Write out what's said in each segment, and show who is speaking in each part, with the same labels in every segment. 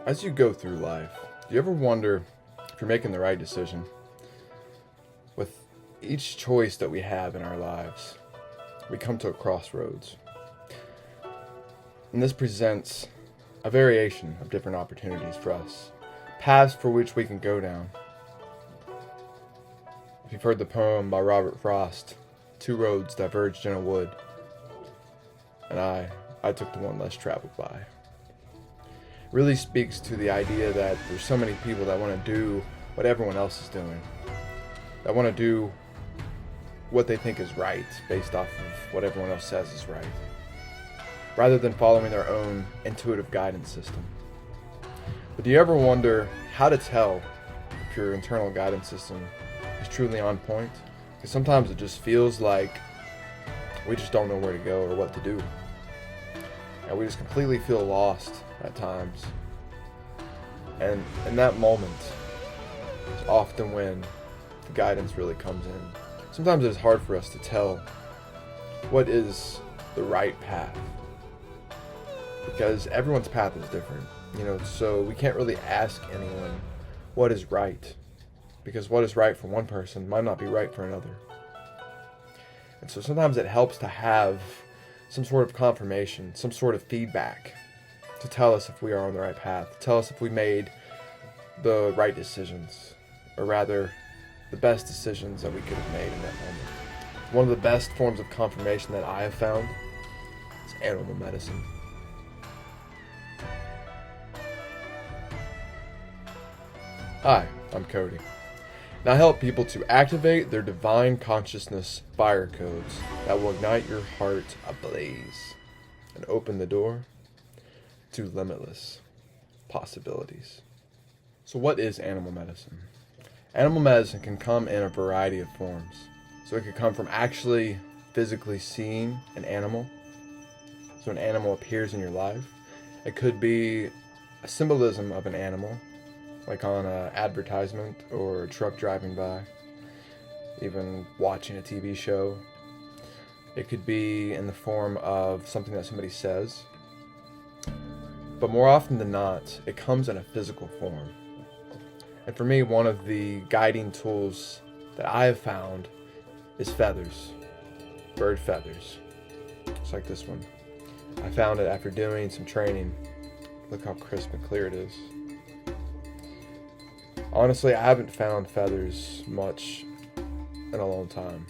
Speaker 1: As you go through life, do you ever wonder if you're making the right decision? With each choice that we have in our lives, we come to a crossroads. And this presents a variation of different opportunities for us, paths for which we can go down. If you've heard the poem by Robert Frost, two roads diverged in a wood, and I took the one less traveled by. Really speaks to the idea that there's so many people that want to do what everyone else is doing, that want to do what they think is right based off of what everyone else says is right, rather than following their own intuitive guidance system. But do you ever wonder how to tell if your internal guidance system is truly on point? Because sometimes it just feels like we just don't know where to go or what to do, and we just completely feel lost at times. And in that moment is often when the guidance really comes in. Sometimes it's hard for us to tell what is the right path, because everyone's path is different, so we can't really ask anyone what is right, because what is right for one person might not be right for another. And so sometimes it helps to have some sort of confirmation, some sort of feedback to tell us if we are on the right path, to tell us if we made the right decisions, or rather, the best decisions that we could have made in that moment. One of the best forms of confirmation that I have found is animal medicine. Hi, I'm Cody, and I help people to activate their divine consciousness fire codes that will ignite your heart ablaze and open the door to limitless possibilities. So what is animal medicine? Animal medicine can come in a variety of forms. So it could come from actually physically seeing an animal. So an animal appears in your life. It could be a symbolism of an animal, like on an advertisement or a truck driving by, even watching a TV show. It could be in the form of something that somebody says. But more often than not, it comes in a physical form. And for me, one of the guiding tools that I have found is feathers. Bird feathers. Just like this one. I found it after doing some training. Look how crisp and clear it is. Honestly, I haven't found feathers much in a long time.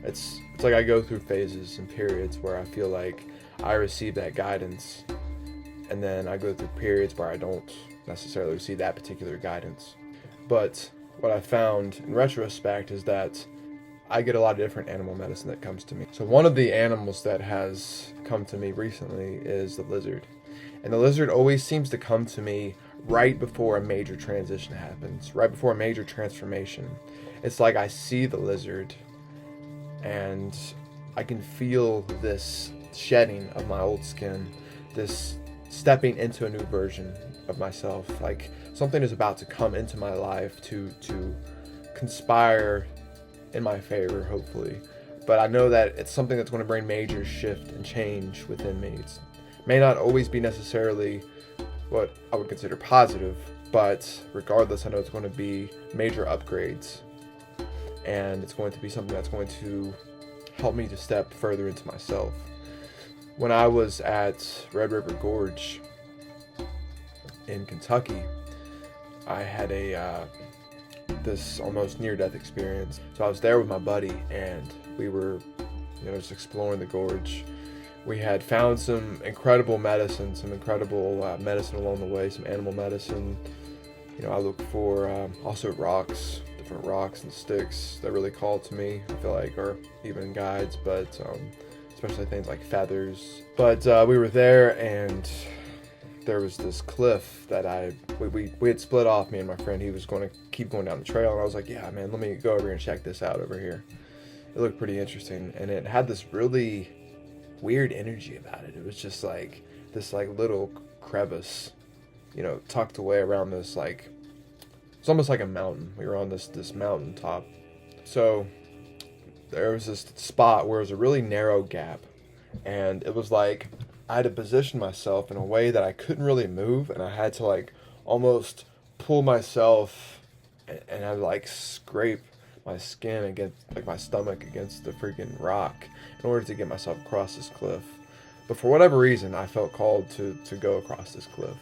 Speaker 1: It's like I go through phases and periods where I feel like I receive that guidance, and then I go through periods where I don't necessarily receive that particular guidance. But what I found in retrospect is that I get a lot of different animal medicine that comes to me. So one of the animals that has come to me recently is the lizard. And the lizard always seems to come to me right before a major transition happens, right before a major transformation. It's like I see the lizard and I can feel this shedding of my old skin, this stepping into a new version of myself, like something is about to come into my life to conspire in my favor, hopefully. But I know that it's something that's going to bring major shift and change within me. It may not always be necessarily what I would consider positive, but regardless, I know it's going to be major upgrades, and it's going to be something that's going to help me to step further into myself. When I was at Red River Gorge in Kentucky, I had this almost near-death experience. So I was there with my buddy, and we were, just exploring the gorge. We had found some incredible medicine, medicine along the way, some animal medicine. I look for also rocks, different rocks and sticks that really call to me, I feel like, or even guides, but especially things like feathers. But we were there, and there was this cliff that we had split off, me and my friend. He was going to keep going down the trail, and I was like, yeah, man, let me go over here and check this out over here. It looked pretty interesting, and it had this really weird energy about it. It was just like this little crevice, tucked away around this, it's almost like a mountain. We were on this mountain top. So there was this spot where it was a really narrow gap, and it was like I had to position myself in a way that I couldn't really move, and I had to like almost pull myself, and I would like scrape my skin against, like my stomach against the freaking rock in order to get myself across this cliff. But for whatever reason, I felt called to go across this cliff.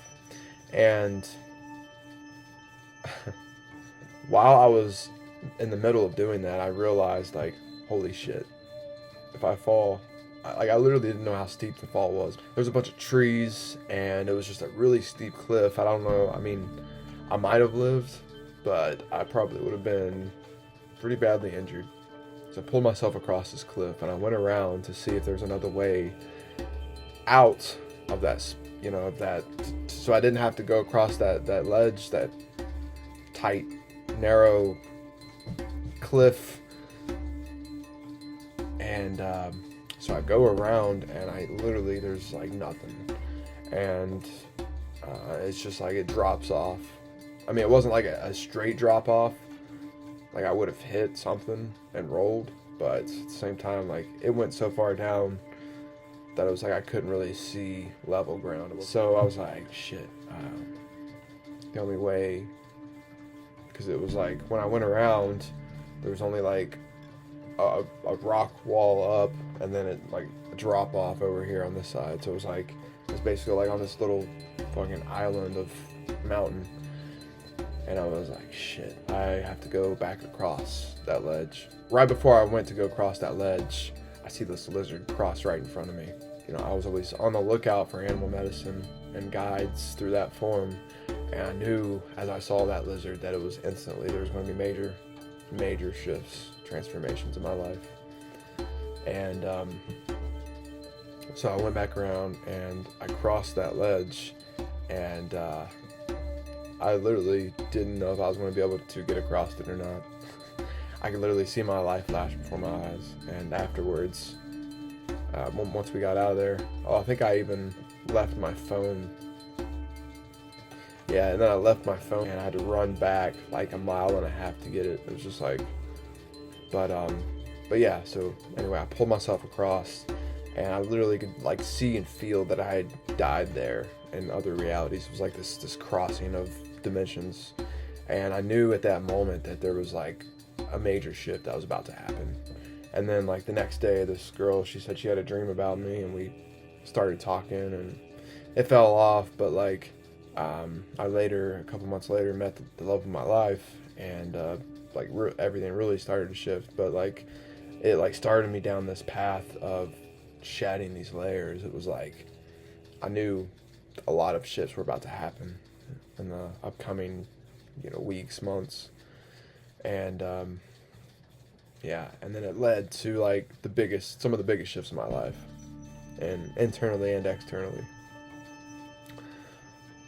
Speaker 1: And while I was in the middle of doing that, I realized, like, holy shit, if I fall, I literally didn't know how steep the fall was. There was a bunch of trees, and it was just a really steep cliff. I don't know, I mean, I might have lived, but I probably would have been pretty badly injured. So I pulled myself across this cliff, and I went around to see if there's another way out of that, you know, of that, so I didn't have to go across that ledge, that tight, narrow cliff. And so I go around, and I literally, there's like nothing, and it's just like it drops off. I mean, it wasn't like a straight drop off, like I would have hit something and rolled, but at the same time, like it went so far down that it was like I couldn't really see level ground. So I was like, shit, the only way, because it was like when I went around, there was only like a rock wall up, and then it like a drop off over here on this side. So it was basically like on this little fucking island of mountain. And I was like, shit, I have to go back across that ledge. Right before I went to go across that ledge, I see this lizard cross right in front of me. You know, I was always on the lookout for animal medicine and guides through that form. And I knew as I saw that lizard that it was instantly, there was going to be major shifts, transformations in my life. And so I went back around, and I crossed that ledge, and I literally didn't know if I was going to be able to get across it or not. I could literally see my life flash before my eyes. And afterwards, once we got out of there, I think I even left my phone. Yeah, and then I left my phone, and I had to run back like 1.5 miles to get it. It was just like, but yeah. So anyway, I pulled myself across, and I literally could like see and feel that I had died there in other realities. It was like this crossing of dimensions, and I knew at that moment that there was like a major shift that was about to happen. And then like the next day, this girl, she said she had a dream about me, and we started talking, and it fell off. But like I later, a couple months later, met the love of my life, and everything really started to shift. But like it like started me down this path of shedding these layers. It was like I knew a lot of shifts were about to happen in the upcoming, weeks, months. And yeah, and then it led to like some of the biggest shifts in my life, and internally and externally.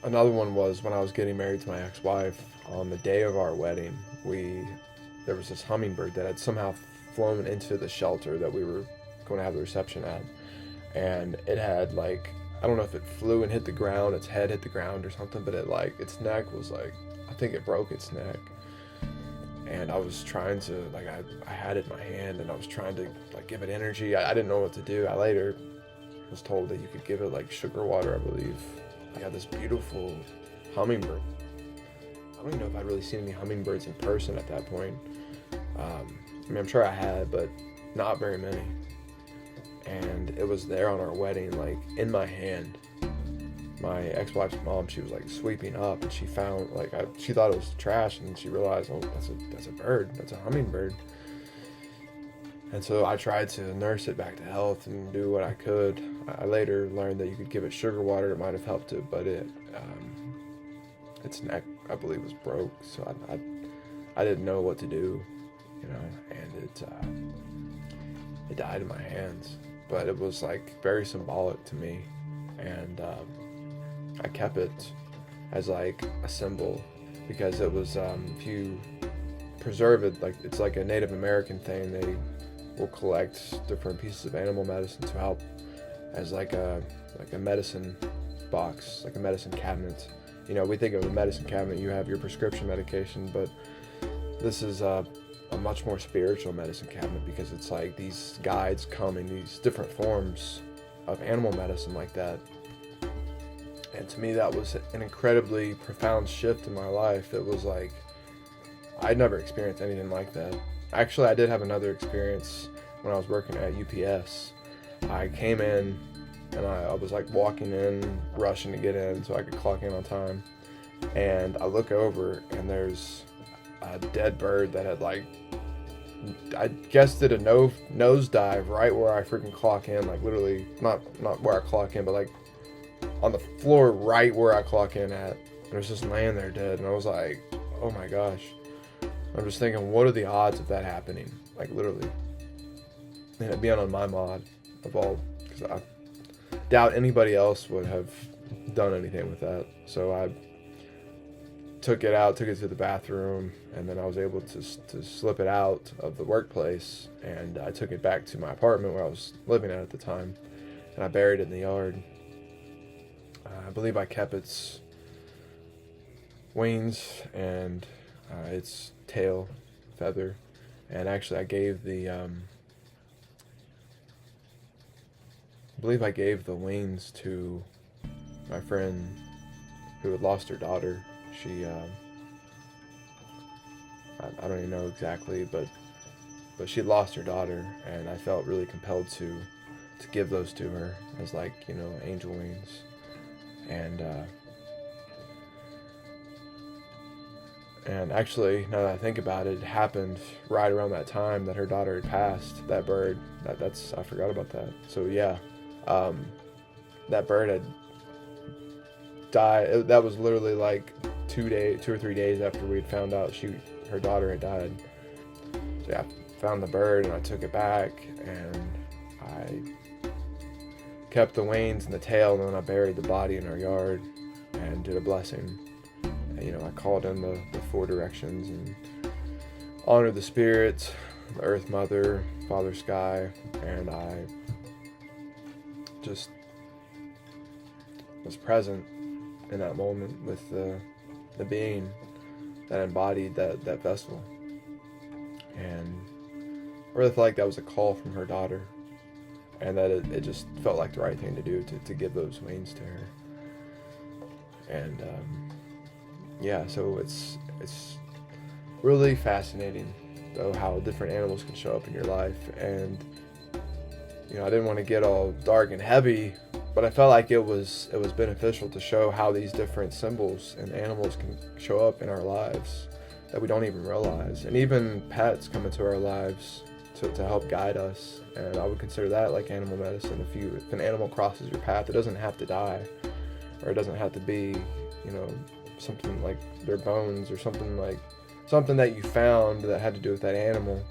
Speaker 1: Another one was when I was getting married to my ex-wife. On the day of our wedding, there was this hummingbird that had somehow flown into the shelter that we were going to have the reception at, and it had like, I don't know if it flew and hit the ground, its head hit the ground or something, but its neck was like, I think it broke its neck. And I was trying to, like, I had it in my hand, and I was trying to like give it energy. I didn't know what to do. I later was told that you could give it like sugar water, I believe. I had this beautiful hummingbird. I don't even know if I'd really seen any hummingbirds in person at that point. I mean, I'm sure I had, but not very many. And it was there on our wedding, like in my hand. My ex-wife's mom, she was like sweeping up, and she found like she thought it was trash, and she realized, oh, that's a bird, that's a hummingbird. And so I tried to nurse it back to health and do what I could. I later learned that you could give it sugar water; it might have helped it, but its neck, I believe, was broke. So I didn't know what to do, and it died in my hands. But it was like very symbolic to me, and I kept it as like a symbol, because it was, if you preserve it, like it's like a Native American thing, they will collect different pieces of animal medicine to help as like a medicine box, like a medicine cabinet. We think of a medicine cabinet, you have your prescription medication, but this is a much more spiritual medicine cabinet, because it's like these guides come in these different forms of animal medicine like that. And to me, that was an incredibly profound shift in my life. It was like, I'd never experienced anything like that. Actually, I did have another experience when I was working at UPS. I came in and I was like walking in, rushing to get in so I could clock in on time. And I look over and there's a dead bird that had like, I guess did a nosedive right where I freaking clock in, like literally not where I clock in, but like on the floor right where I clock in at. And it was just laying there dead. And I was like, oh my gosh. I'm just thinking, what are the odds of that happening? Like literally. And it being on my mod of all, because I doubt anybody else would have done anything with that. So I took it to the bathroom, and then I was able to slip it out of the workplace, and I took it back to my apartment where I was living at the time, and I buried it in the yard. I believe I kept its wings and its tail feather, and actually I gave the I believe I gave the wings to my friend who had lost her daughter. She, I don't even know exactly, but she lost her daughter, and I felt really compelled to give those to her as like, you know, angel wings. And actually, now that I think about it, it happened right around that time that her daughter had passed. That bird, that's I forgot about that. So yeah, that bird had died. That was literally like 2 or 3 days after we had found out her daughter had died. So yeah, I found the bird and I took it back and I kept the wings and the tail, and then I buried the body in our yard and did a blessing. And, you know, I called in the 4 directions and honored the spirits, the Earth Mother, Father Sky, and I just was present in that moment with the being that embodied that vessel. And I really felt like that was a call from her daughter, and that it just felt like the right thing to do to give those wings to her. And yeah, so it's really fascinating though how different animals can show up in your life. And you know, I didn't want to get all dark and heavy, but I felt like it was beneficial to show how these different symbols and animals can show up in our lives that we don't even realize. And even pets come into our lives to help guide us. And I would consider that like animal medicine. If an animal crosses your path, it doesn't have to die, or it doesn't have to be, you know, something like their bones or something that you found that had to do with that animal.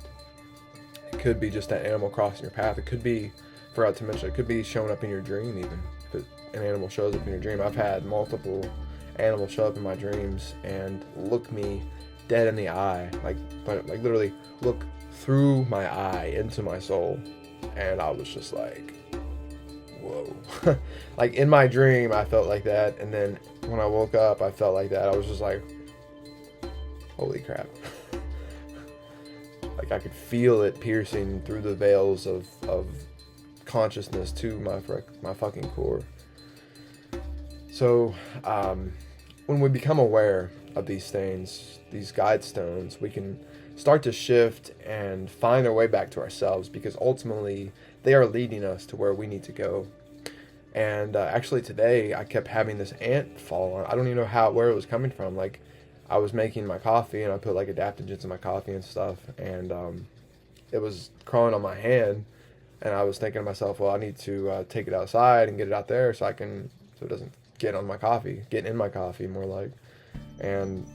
Speaker 1: It could be just that animal crossing your path. It could be, forgot to mention, it could be showing up in your dream even. If an animal shows up in your dream. I've had multiple animals show up in my dreams and look me dead in the eye, like literally look through my eye into my soul. And I was just like, whoa. Like in my dream, I felt like that. And then when I woke up, I felt like that. I was just like, holy crap. Like I could feel it piercing through the veils of consciousness to my fucking core. So when we become aware of these things, these guide stones, we can start to shift and find our way back to ourselves, because ultimately they are leading us to where we need to go. And actually today I kept having this ant fall on. I don't even know where it was coming from. Like I was making my coffee and I put like adaptogens in my coffee and stuff, and it was crawling on my hand, and I was thinking to myself, well, I need to take it outside and get it out there so it doesn't get in my coffee more like. And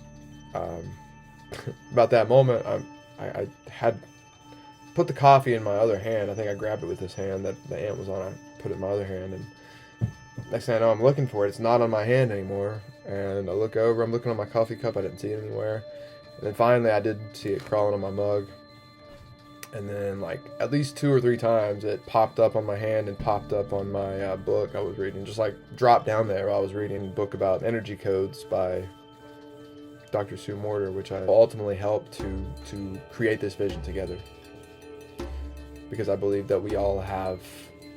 Speaker 1: about that moment, I had put the coffee in my other hand. I think I grabbed it with this hand that the ant was on. I put it in my other hand, and next thing I know, I'm looking for it. It's not on my hand anymore. And I look over, I'm looking on my coffee cup. I didn't see it anywhere. And then finally I did see it crawling on my mug. And then like at least 2 or 3 times it popped up on my hand and popped up on my book I was reading. Just like dropped down there while I was reading a book about energy codes by Dr. Sue Morter, which I ultimately helped to create this vision together. Because I believe that we all have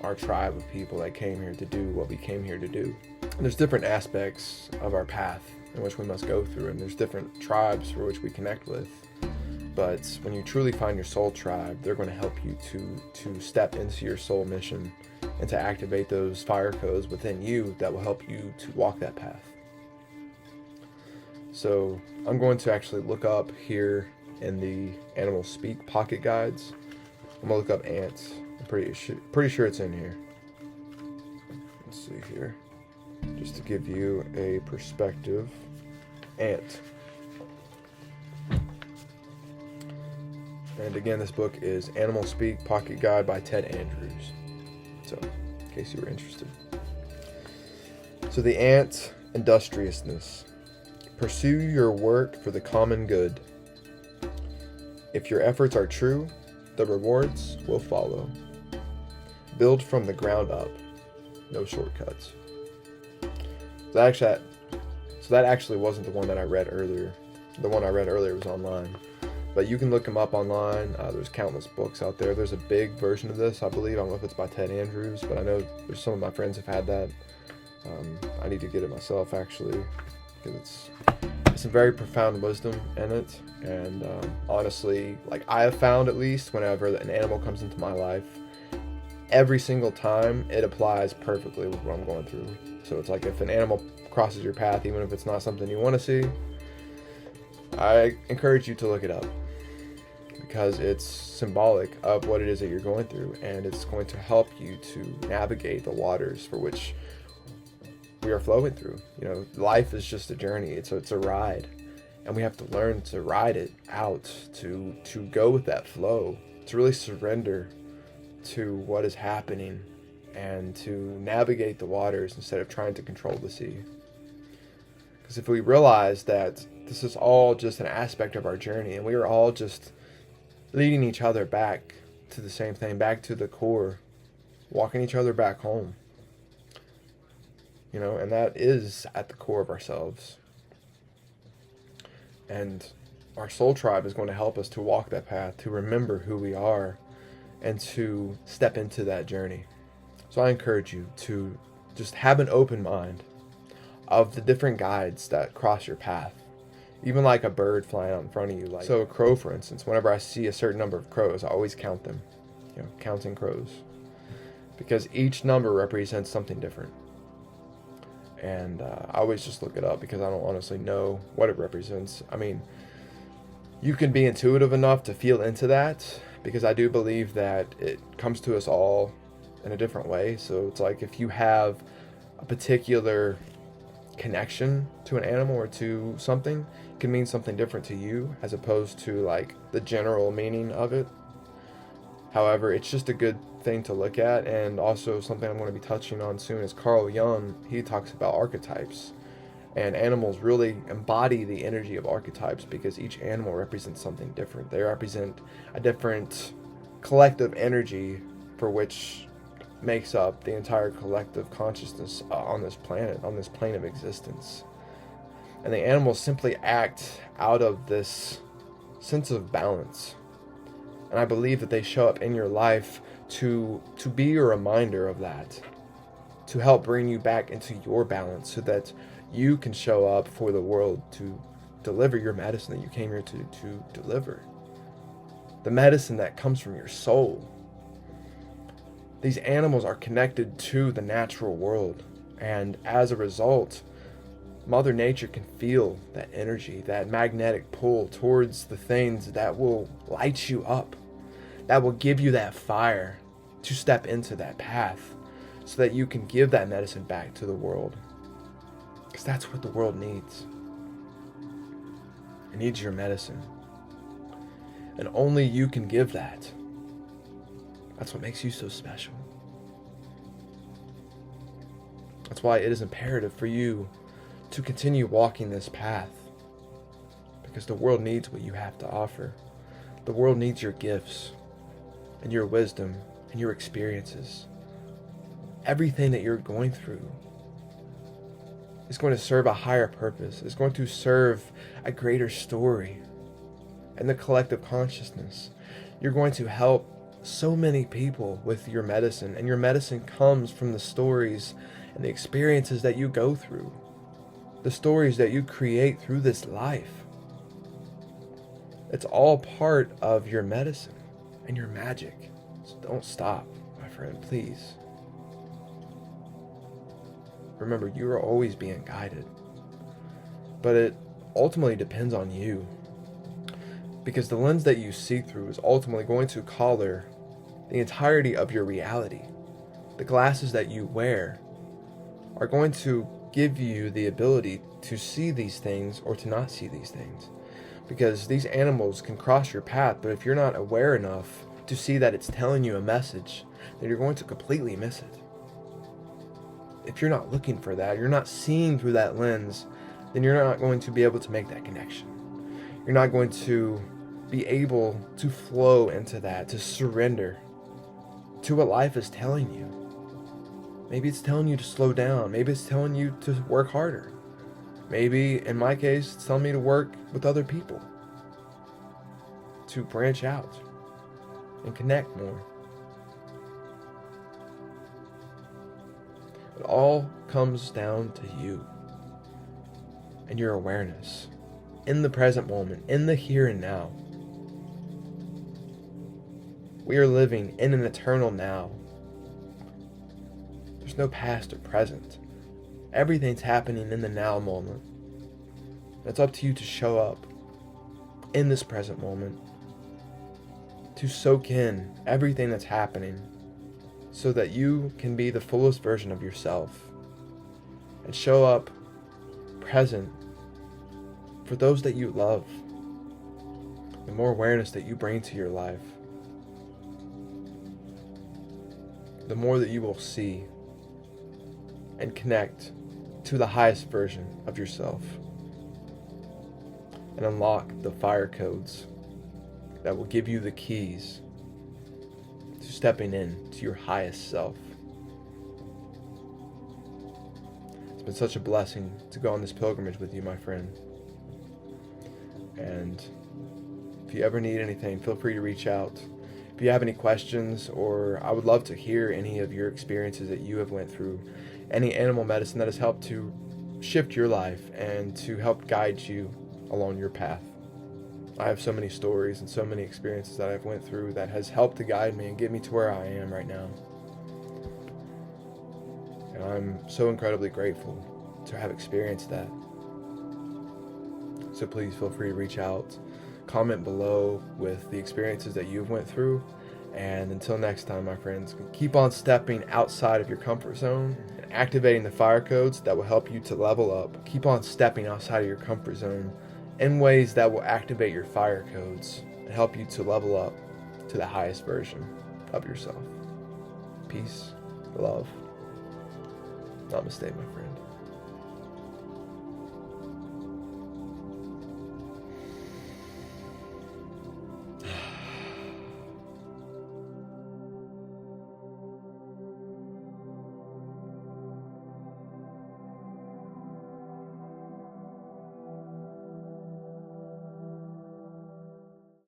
Speaker 1: our tribe of people that came here to do what we came here to do. And there's different aspects of our path in which we must go through, and there's different tribes for which we connect with. But when you truly find your soul tribe, they're going to help you to step into your soul mission and to activate those fire codes within you that will help you to walk that path. So I'm going to actually look up here in the Animal Speak pocket guides. I'm going to look up ants. I'm pretty sure it's in here. Let's see here. Just to give you a perspective. Ant. And again, this book is Animal Speak Pocket Guide by Ted Andrews. So, in case you were interested. So the ant, industriousness. Pursue your work for the common good. If your efforts are true, the rewards will follow. Build from the ground up. No shortcuts. So that actually wasn't the one that I read earlier. The one I read earlier was online. But you can look them up online. There's countless books out there. There's a big version of this, I believe. I don't know if it's by Ted Andrews, but I know there's some of my friends have had that. I need to get it myself, actually, because it's some very profound wisdom in it. And honestly, like I have found, at least, whenever an animal comes into my life, every single time it applies perfectly with what I'm going through. So it's like if an animal crosses your path, even if it's not something you want to see, I encourage you to look it up, because it's symbolic of what it is that you're going through, and it's going to help you to navigate the waters for which we are flowing through. You know, life is just a journey. It's a ride, and we have to learn to ride it out, to go with that flow, to really surrender to what is happening, and to navigate the waters instead of trying to control the sea. Because if we realize that this is all just an aspect of our journey, and we are all just leading each other back to the same thing, back to the core, walking each other back home. You know, and that is at the core of ourselves. And our soul tribe is going to help us to walk that path, to remember who we are, and to step into that journey. So I encourage you to just have an open mind of the different guides that cross your path. Even like a bird flying out in front of you. Like, so a crow, for instance, whenever I see a certain number of crows, I always count them. You know, counting crows. Because each number represents something different. And I always just look it up because I don't honestly know what it represents. I mean, you can be intuitive enough to feel into that, because I do believe that it comes to us all in a different way. So it's like if you have a particular connection to an animal or to something, it can mean something different to you as opposed to like the general meaning of it. However, it's just a good thing to look at. And also something I'm going to be touching on soon is Carl Jung. He talks about archetypes, and animals really embody the energy of archetypes because each animal represents something different. They represent a different collective energy for which makes up the entire collective consciousness on this planet, on this plane of existence. And the animals simply act out of this sense of balance. And I believe that they show up in your life to be a reminder of that, to help bring you back into your balance so that you can show up for the world to deliver your medicine that you came here to deliver. The medicine that comes from your soul. These animals are connected to the natural world, and as a result, Mother Nature can feel that energy, that magnetic pull towards the things that will light you up, that will give you that fire to step into that path so that you can give that medicine back to the world. Because that's what the world needs. It needs your medicine. And only you can give that. That's what makes you so special. That's why it is imperative for you to continue walking this path. Because the world needs what you have to offer. The world needs your gifts and your wisdom and your experiences. Everything that you're going through is going to serve a higher purpose. It's going to serve a greater story and the collective consciousness. You're going to help so many people with your medicine, and your medicine comes from the stories and the experiences that you go through, the stories that you create through this life. It's all part of your medicine and your magic. So don't stop, my friend, please. Remember, you are always being guided, but it ultimately depends on you, because the lens that you see through is ultimately going to color the entirety of your reality. The glasses that you wear are going to give you the ability to see these things or to not see these things, because these animals can cross your path, but if you're not aware enough to see that it's telling you a message, then you're going to completely miss it. If you're not looking for that, you're not seeing through that lens, then you're not going to be able to make that connection. You're not going to be able to flow into that, to surrender to what life is telling you. Maybe it's telling you to slow down. Maybe it's telling you to work harder. Maybe, in my case, it's telling me to work with other people, to branch out and connect more. It all comes down to you and your awareness in the present moment, in the here and now. We are living in an eternal now. There's no past or present. Everything's happening in the now moment. It's up to you to show up in this present moment, to soak in everything that's happening so that you can be the fullest version of yourself and show up present for those that you love. The more awareness that you bring to your life, the more that you will see and connect to the highest version of yourself and unlock the fire codes that will give you the keys to stepping in to your highest self. It's been such a blessing to go on this pilgrimage with you, my friend. And if you ever need anything, feel free to reach out. If you have any questions, or I would love to hear any of your experiences that you have went through, any animal medicine that has helped to shift your life and to help guide you along your path. I have so many stories and so many experiences that I've went through that has helped to guide me and get me to where I am right now. And I'm so incredibly grateful to have experienced that. So please feel free to reach out, comment below with the experiences that you've went through. And until next time, my friends, keep on stepping outside of your comfort zone and activating the fire codes that will help you to level up. Keep on stepping outside of your comfort zone in ways that will activate your fire codes and help you to level up to the highest version of yourself. Peace, love. Namaste, my friend.